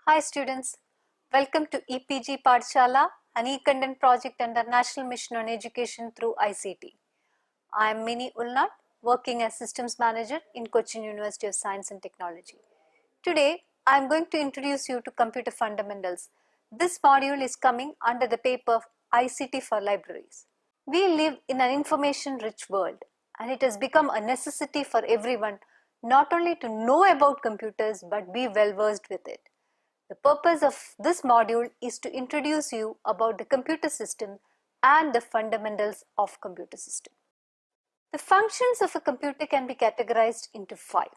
Hi students, welcome to EPG Pathshala, an e-content project under National Mission on Education through ICT. I am Mini Ulnat, working as Systems Manager in Cochin University of Science and Technology. Today, I am going to introduce you to Computer Fundamentals. This module is coming under the paper ICT for Libraries. We live in an information-rich world, and it has become a necessity for everyone not only to know about computers but be well versed with it. The purpose of this module is to introduce you about the computer system and the fundamentals of computer system. The functions of a computer can be categorized into 5.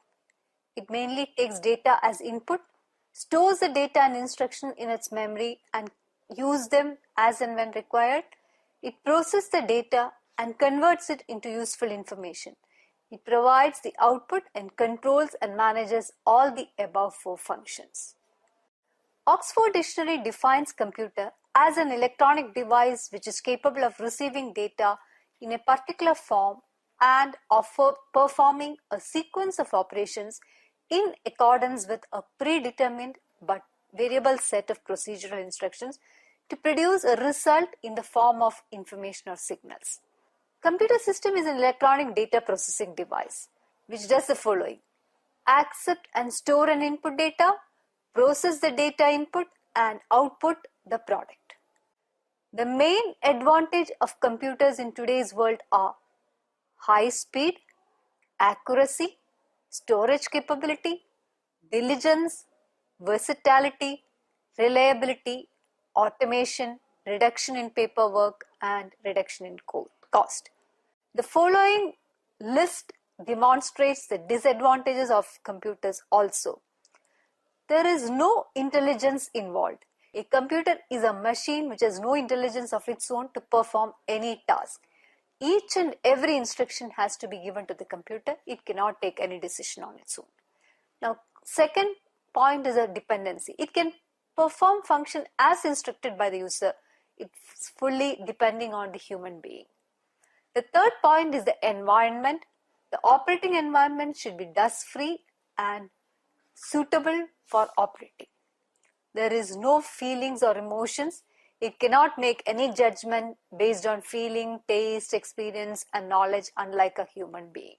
It mainly takes data as input, stores the data and instruction in its memory and use them as and when required. It processes the data and converts it into useful information. It provides the output and controls and manages all the above 4 functions. Oxford Dictionary defines computer as an electronic device which is capable of receiving data in a particular form and of performing a sequence of operations in accordance with a predetermined but variable set of procedural instructions to produce a result in the form of information or signals. Computer system is an electronic data processing device which does the following: accept and store an input data, process the data input and output the product. The main advantage of computers in today's world are high speed, accuracy, storage capability, diligence, versatility, reliability, automation, reduction in paperwork and reduction in cost. The following list demonstrates the disadvantages of computers also. There is no intelligence involved. A computer is a machine which has no intelligence of its own to perform any task. Each and every instruction has to be given to the computer. It cannot take any decision on its own. Now, second point is a dependency. It can perform function as instructed by the user. It's fully depending on the human being. The third point is the environment. The operating environment should be dust-free and suitable for operating. There is no feelings or emotions. It cannot make any judgment based on feeling, taste, experience and knowledge unlike a human being.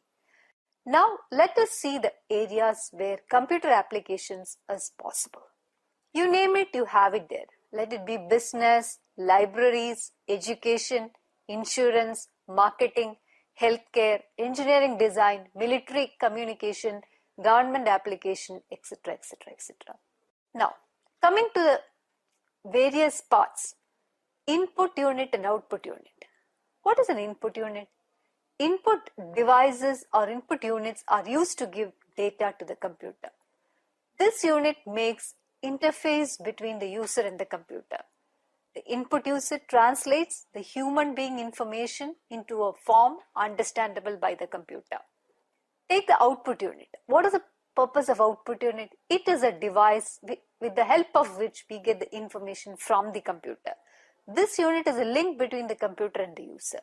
Now let us see the areas where computer applications is possible. You name it, you have it there. Let it be business, libraries, education, insurance, marketing, healthcare, engineering design, military communication, government application, etc., etc., etc. Now, coming to the various parts, input unit and output unit. What is an input unit? Input devices or input units are used to give data to the computer. This unit makes interface between the user and the computer. The input user translates the human being information into a form understandable by the computer. Take the output unit. What is the purpose of output unit? It is a device with the help of which we get the information from the computer. This unit is a link between the computer and the user.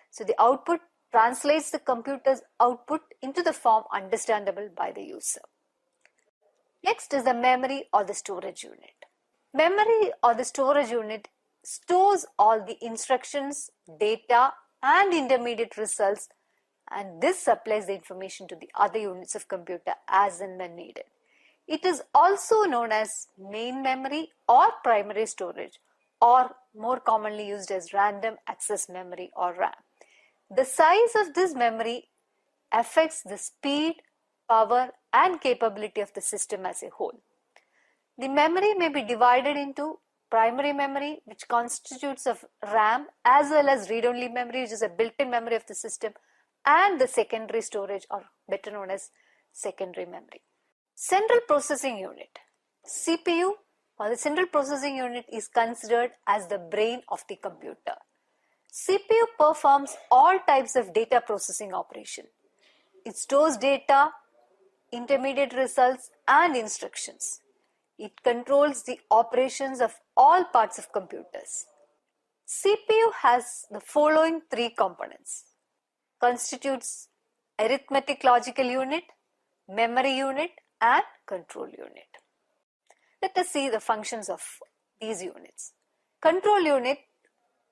So the output translates the computer's output into the form understandable by the user. Next is the memory or the storage unit. Memory or the storage unit stores all the instructions, data and intermediate results, and this supplies the information to the other units of computer as and when needed. It is also known as main memory or primary storage, or more commonly used as random access memory or RAM. The size of this memory affects the speed, power and capability of the system as a whole. The memory may be divided into primary memory, which constitutes of RAM, as well as read-only memory, which is a built-in memory of the system, and the secondary storage, or better known as secondary memory. Central processing unit, CPU or the central processing unit, is considered as the brain of the computer. CPU performs all types of data processing operation. It stores data, intermediate results and instructions. It controls the operations of all parts of computers. CPU has the following 3 components. Constitutes arithmetic logical unit, memory unit and control unit. Let us see the functions of these units. Control unit,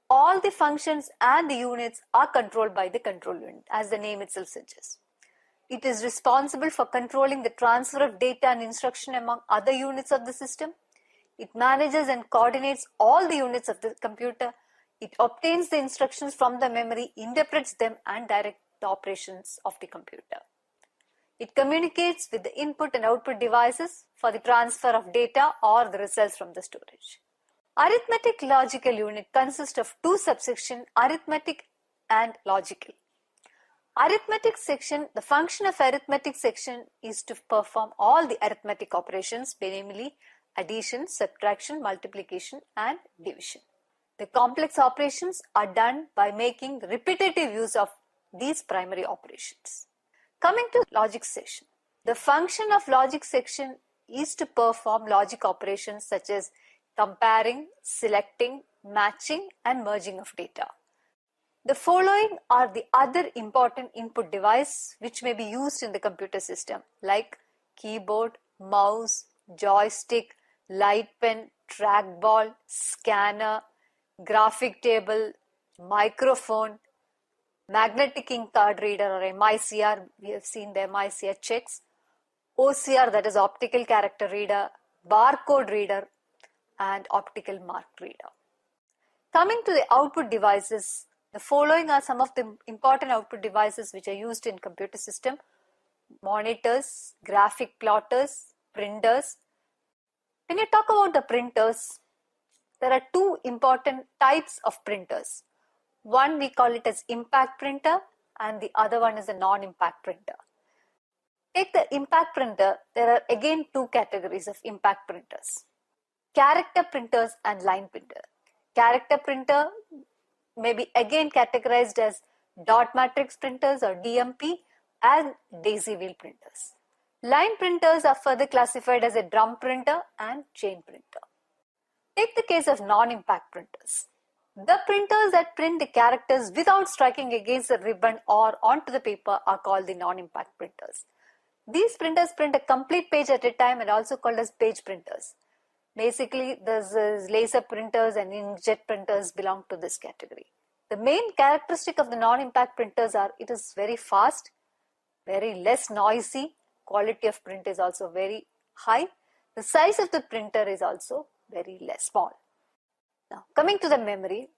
all the functions and the units are controlled by the control unit, as the name itself suggests. It is responsible for controlling the transfer of data and instruction among other units of the system. It manages and coordinates all the units of the computer. It obtains the instructions from the memory, interprets them, and directs the operations of the computer. It communicates with the input and output devices for the transfer of data or the results from the storage. Arithmetic logical unit consists of two subsections, arithmetic and logical. Arithmetic section, the function of arithmetic section is to perform all the arithmetic operations, namely addition, subtraction, multiplication, and division. The complex operations are done by making repetitive use of these primary operations. Coming to logic section, the function of logic section is to perform logic operations such as comparing, selecting, matching, and merging of data. The following are the other important input devices which may be used in the computer system, like keyboard, mouse, joystick, light pen, trackball, scanner, graphic table, microphone, magnetic ink card reader or MICR, we have seen the MICR checks, OCR, that is optical character reader, barcode reader, and optical mark reader. Coming to the output devices, the following are some of the important output devices which are used in computer system: monitors, graphic plotters, printers. When you talk about the printers, there are two important types of printers. One we call it as impact printer and the other one is a non-impact printer. Take the impact printer, there are again two categories of impact printers: character printers and line printer. Character printer may be again categorized as dot matrix printers or DMP and daisy wheel printers. Line printers are further classified as a drum printer and chain printer. Take the case of non-impact printers. The printers that print the characters without striking against the ribbon or onto the paper are called the non-impact printers. These printers print a complete page at a time and also called as page printers. Basically, there's laser printers and inkjet printers belong to this category. The main characteristic of the non-impact printers are it is very fast, very less noisy, quality of print is also very high. The size of the printer is also very less small. Now, coming to the memory,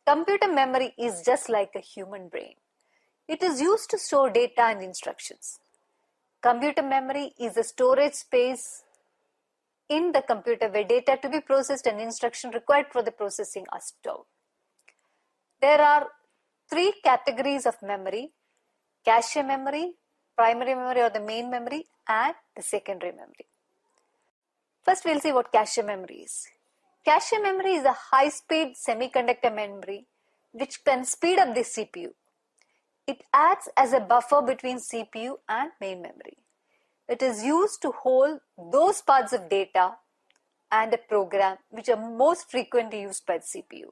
computer memory is just like a human brain. It is used to store data and instructions. Computer memory is a storage space in the computer where data to be processed and instruction required for the processing are stored. There are three categories of memory: cache memory, primary memory or the main memory, and the secondary memory. First, we'll see what cache memory is. Cache memory is a high-speed semiconductor memory which can speed up the CPU. It acts as a buffer between CPU and main memory. It is used to hold those parts of data and a program which are most frequently used by the CPU.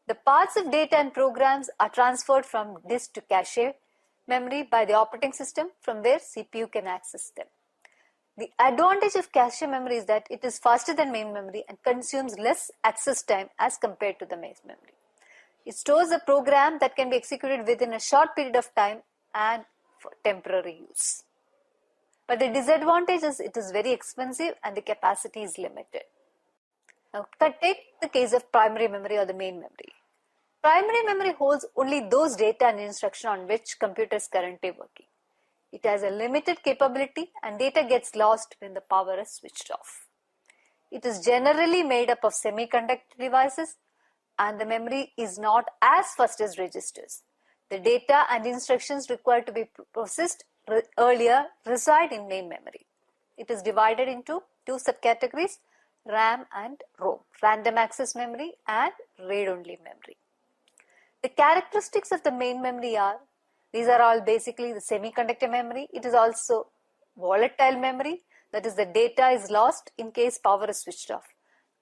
The parts of data and programs are transferred from disk to cache memory by the operating system. From there, CPU can access them. The advantage of cache memory is that it is faster than main memory and consumes less access time as compared to the main memory. It stores a program that can be executed within a short period of time and for temporary use. But the disadvantage is it is very expensive and the capacity is limited. Now, take the case of primary memory or the main memory. Primary memory holds only those data and instruction on which computer is currently working. It has a limited capability and data gets lost when the power is switched off. It is generally made up of semiconductor devices and the memory is not as fast as registers. The data and instructions required to be processed earlier reside in main memory. It is divided into two subcategories: RAM and ROM, random access memory and read-only memory. The characteristics of the main memory are, these are all basically the semiconductor memory. It is also volatile memory, that is the data is lost in case power is switched off.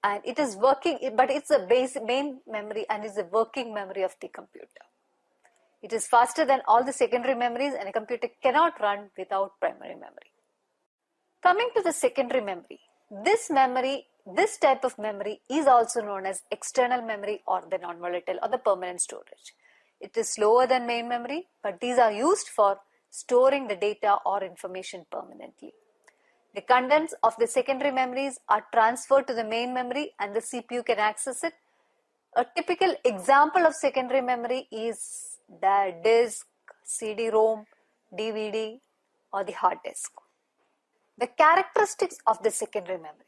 And it is working, but it's a main memory and is a working memory of the computer. It is faster than all the secondary memories and a computer cannot run without primary memory. Coming to the secondary memory. This type of memory is also known as external memory or the non-volatile or the permanent storage. It is slower than main memory, but these are used for storing the data or information permanently. The contents of the secondary memories are transferred to the main memory and the CPU can access it. A typical example of secondary memory is the disk, CD-ROM, DVD, or the hard disk. The characteristics of the secondary memory.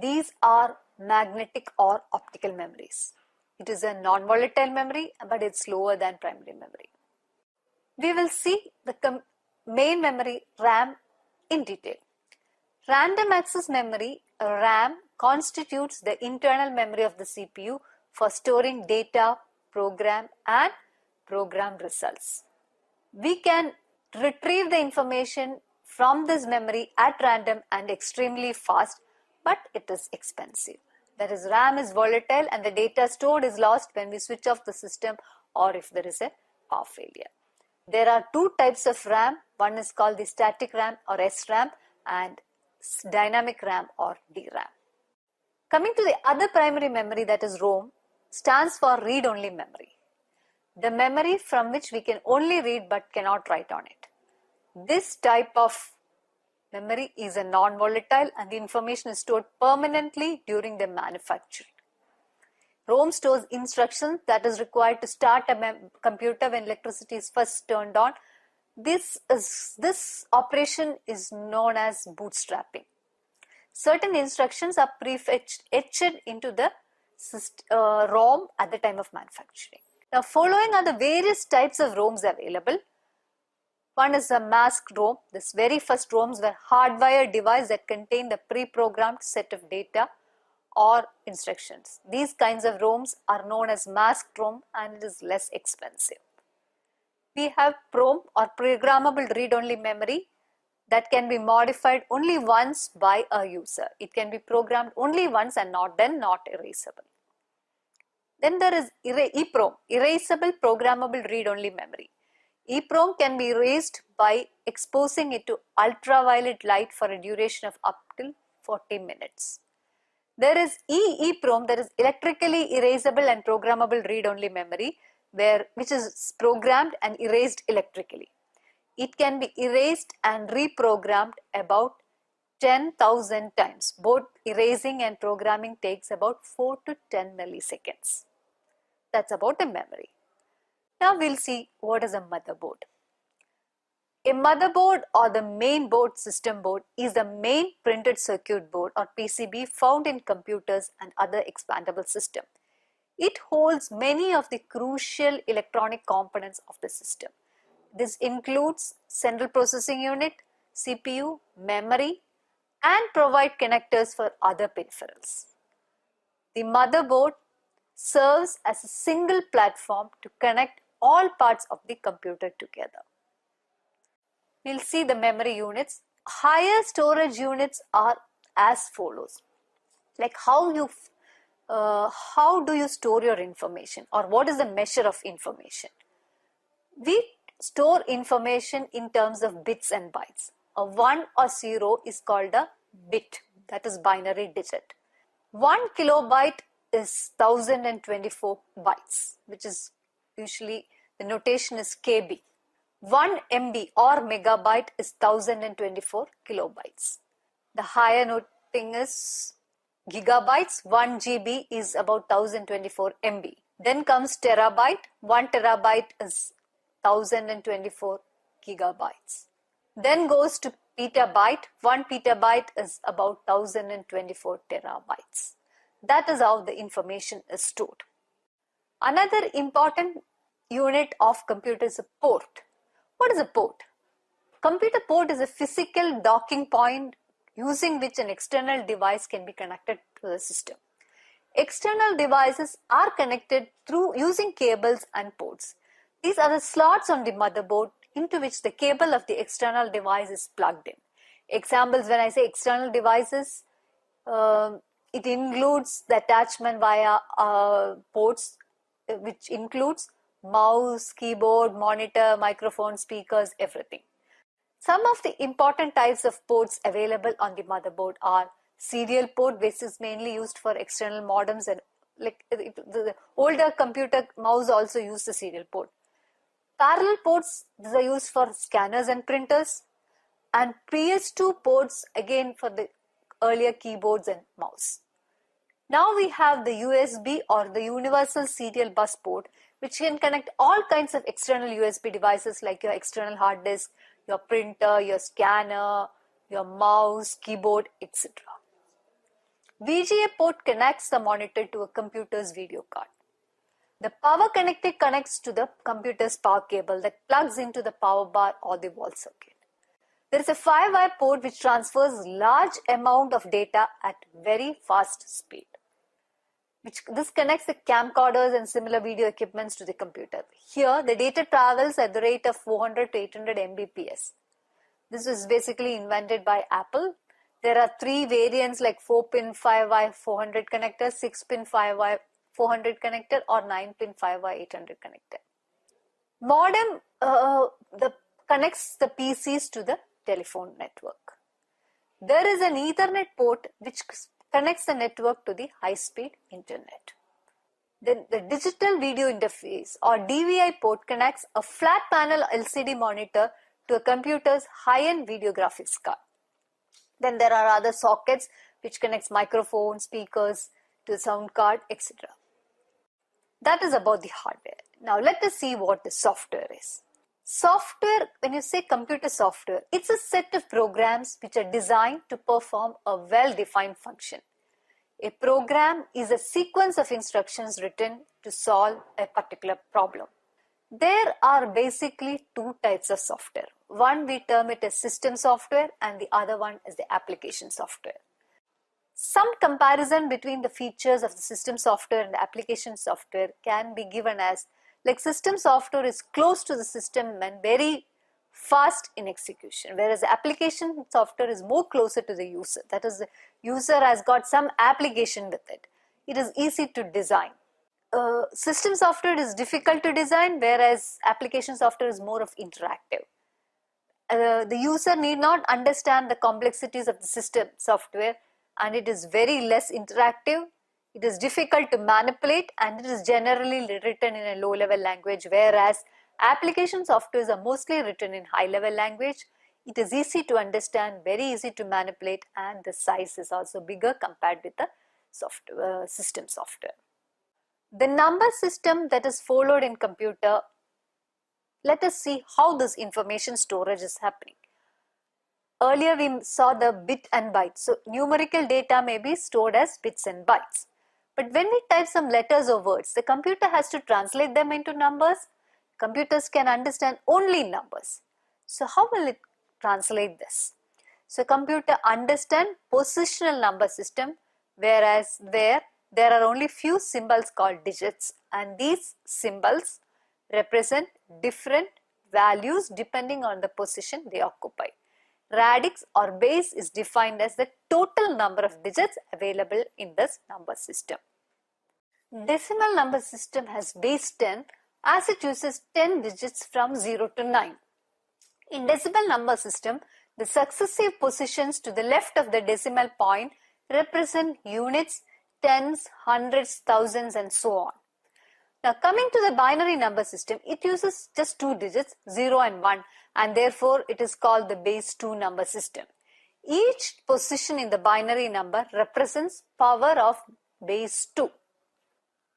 These are magnetic or optical memories. It is a non-volatile memory, but it's slower than primary memory. We will see the main memory RAM in detail. Random access memory, RAM, constitutes the internal memory of the CPU for storing data, program and program results. We can retrieve the information from this memory at random and extremely fast, but it is expensive. That is, RAM is volatile and the data stored is lost when we switch off the system or if there is a power failure. There are two types of RAM. One is called the static RAM or SRAM and dynamic RAM or DRAM. Coming to the other primary memory, that is ROM, stands for read-only memory. The memory from which we can only read but cannot write on it. This type of memory is a non-volatile and the information is stored permanently during the manufacturing. ROM stores instructions that is required to start a computer when electricity is first turned on. This operation is known as bootstrapping. Certain instructions are prefetched etched into the ROM at the time of manufacturing. Now, following are the various types of ROMs available. One is a masked ROM. This very first ROMs were hardwired devices that contain the pre-programmed set of data or instructions. These kinds of ROMs are known as masked ROM and it is less expensive. We have PROM or programmable read-only memory that can be modified only once by a user. It can be programmed only once and not erasable. Then there is EPROM, erasable programmable read-only memory. EPROM can be erased by exposing it to ultraviolet light for a duration of up till 40 minutes. There is EEPROM, that is electrically erasable and programmable read-only memory, which is programmed and erased electrically. It can be erased and reprogrammed about 10,000 times. Both erasing and programming takes about 4 to 10 milliseconds. That's about the memory. Now we'll see what is a motherboard. A motherboard or the main board system board is the main printed circuit board or PCB found in computers and other expandable systems. It holds many of the crucial electronic components of the system. This includes central processing unit, CPU, memory, and provide connectors for other peripherals. The motherboard serves as a single platform to connect all parts of the computer together. We'll see the memory units. Higher storage units are as follows. Like how do you store your information, or what is the measure of information? We store information in terms of bits and bytes. A 1 or 0 is called a bit, that is binary digit. 1 kilobyte is 1024 bytes, which is usually the notation is KB. 1 MB or megabyte is 1024 kilobytes. The higher noting is gigabytes. 1 GB is about 1024 MB. Then comes terabyte. 1 terabyte is 1024 gigabytes. Then goes to petabyte. 1 petabyte is about 1024 terabytes. That is how the information is stored. Another important unit of computer is a port. What is a port? Computer port is a physical docking point using which an external device can be connected to the system. External devices are connected through using cables and ports. These are the slots on the motherboard into which the cable of the external device is plugged in. Examples, when I say external devices, it includes the attachment via ports, which includes mouse, keyboard, monitor, microphone, speakers, everything. Some of the important types of ports available on the motherboard are Serial port, which is mainly used for external modems, and like the older computer mouse also used the serial port. Parallel ports, these are used for scanners and printers, and PS2 ports again for the earlier keyboards and mouse. Now we have the USB or the Universal Serial Bus port, which can connect all kinds of external USB devices like your external hard disk, your printer, your scanner, your mouse, keyboard, etc. VGA port connects the monitor to a computer's video card. The power connector connects to the computer's power cable that plugs into the power bar or the wall socket. There is a 5-wire port which transfers large amount of data at very fast speed. This connects the camcorders and similar video equipments to the computer. Here, the data travels at the rate of 400 to 800 Mbps. This was basically invented by Apple. There are 3 variants like 4-pin 5-wire 400 connector, 6-pin 5-wire 400 connector, or 9-pin 5-wire 800 connector. Modem connects the PCs to the telephone network. There is an Ethernet port which connects the network to the high-speed internet. Then the digital video interface or DVI port connects a flat panel LCD monitor to a computer's high-end video graphics card. Then there are other sockets which connects microphones, speakers to the sound card, etc. That is about the hardware. Now let us see what the software is. Software, when you say computer software, it's a set of programs which are designed to perform a well-defined function. A program is a sequence of instructions written to solve a particular problem. There are basically 2 types of software. One we term it as system software and the other one is the application software. Some comparison between the features of the system software and the application software can be given as like system software is close to the system and very fast in execution, whereas the application software is more closer to the user. That is, the user has got some application with it. It is easy to design. System software is difficult to design, whereas application software is more of interactive. The user need not understand the complexities of the system software, and it is very less interactive. It is difficult to manipulate and it is generally written in a low-level language, whereas application softwares are mostly written in high-level language. It is easy to understand, very easy to manipulate, and the size is also bigger compared with the system software. The number system that is followed in computer, let us see how this information storage is happening. Earlier we saw the bit and byte. So numerical data may be stored as bits and bytes. But when we type some letters or words, the computer has to translate them into numbers. Computers can understand only numbers. So how will it translate this? So computer understand positional number system, whereas there are only few symbols called digits, and these symbols represent different values depending on the position they occupy. Radix or base is defined as the total number of digits available in this number system. Decimal number system has base 10 as it uses 10 digits from 0 to 9. In decimal number system, the successive positions to the left of the decimal point represent units, tens, hundreds, thousands, and so on. Now coming to the binary number system, it uses just 2 digits, 0 and 1, and therefore it is called the base 2 number system. Each position in the binary number represents power of base 2.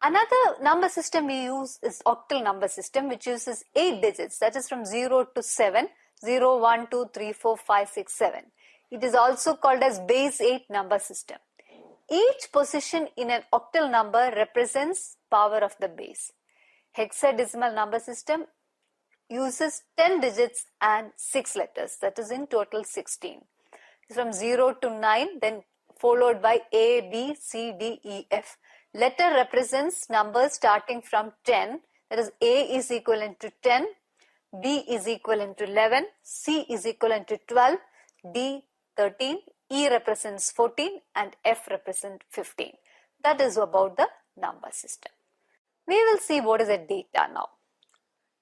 Another number system we use is octal number system, which uses 8 digits, that is from 0 to 7, 0, 1, 2, 3, 4, 5, 6, 7. It is also called as base 8 number system. Each position in an octal number represents power of the base. Hexadecimal number system uses 10 digits and 6 letters, that is in total 16. From 0 to 9, then followed by A, B, C, D, E, F. Letter represents numbers starting from 10, that is A is equivalent to 10, B is equivalent to 11, C is equivalent to 12, D 13, E represents 14, and F represents 15. That is about the number system. We will see what is a data now.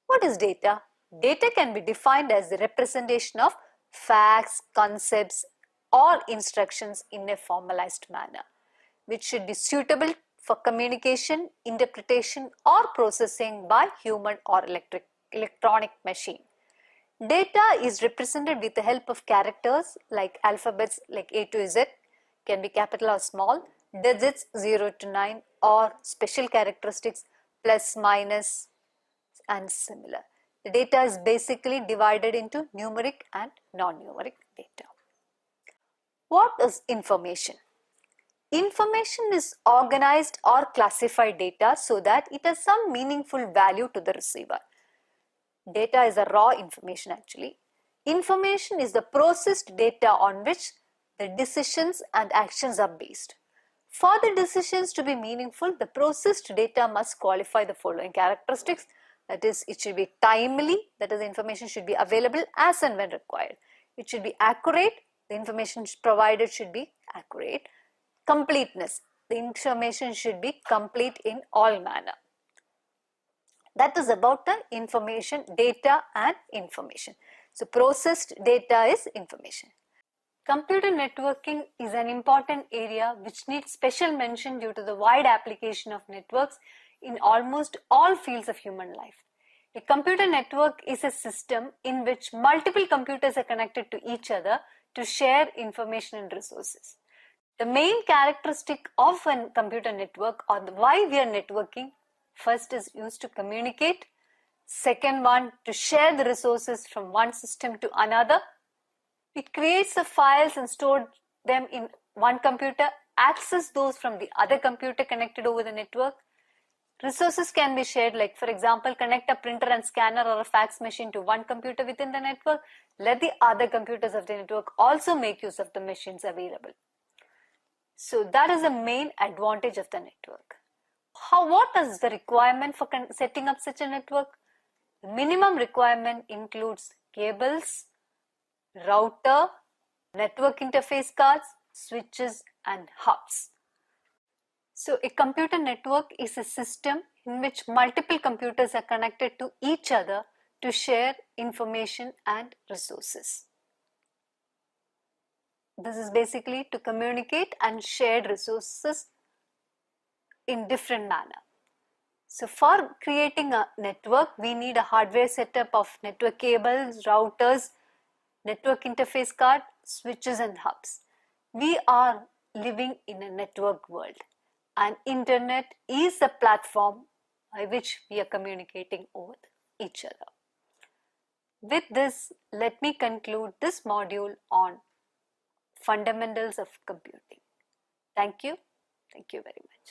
What is data? Data can be defined as the representation of facts, concepts, or instructions in a formalized manner, which should be suitable for communication, interpretation, or processing by human or electronic machine. Data is represented with the help of characters like alphabets like A to Z, can be capital or small, digits 0 to 9, or special characteristics plus, minus, and similar. The data is basically divided into numeric and non-numeric data. What is information? Information is organized or classified data so that it has some meaningful value to the receiver. Data is a raw information actually. Information is the processed data on which the decisions and actions are based. For the decisions to be meaningful, the processed data must qualify the following characteristics. That is, it should be timely, that is, the information should be available as and when required. It should be accurate, the information provided should be accurate. Completeness, the information should be complete in all manner. That is about the information, data and information. So, processed data is information. Computer networking is an important area which needs special mention due to the wide application of networks in almost all fields of human life. A computer network is a system in which multiple computers are connected to each other to share information and resources. The main characteristic of a computer network, or why we are networking, first is used to communicate, second one to share the resources from one system to another. It creates the files and stores them in one computer, access those from the other computer connected over the network. Resources can be shared, like for example, connect a printer and scanner or a fax machine to one computer within the network. Let the other computers of the network also make use of the machines available. So that is the main advantage of the network. What is the requirement for setting up such a network? The minimum requirement includes cables, router, network interface cards, switches and hubs. So a computer network is a system in which multiple computers are connected to each other to share information and resources. This is basically to communicate and share resources in different manner. So for creating a network, we need a hardware setup of network cables, routers, network interface card, switches and hubs. We are living in a network world, and internet is the platform by which we are communicating with each other. With this, let me conclude this module on fundamentals of computing. Thank you very much.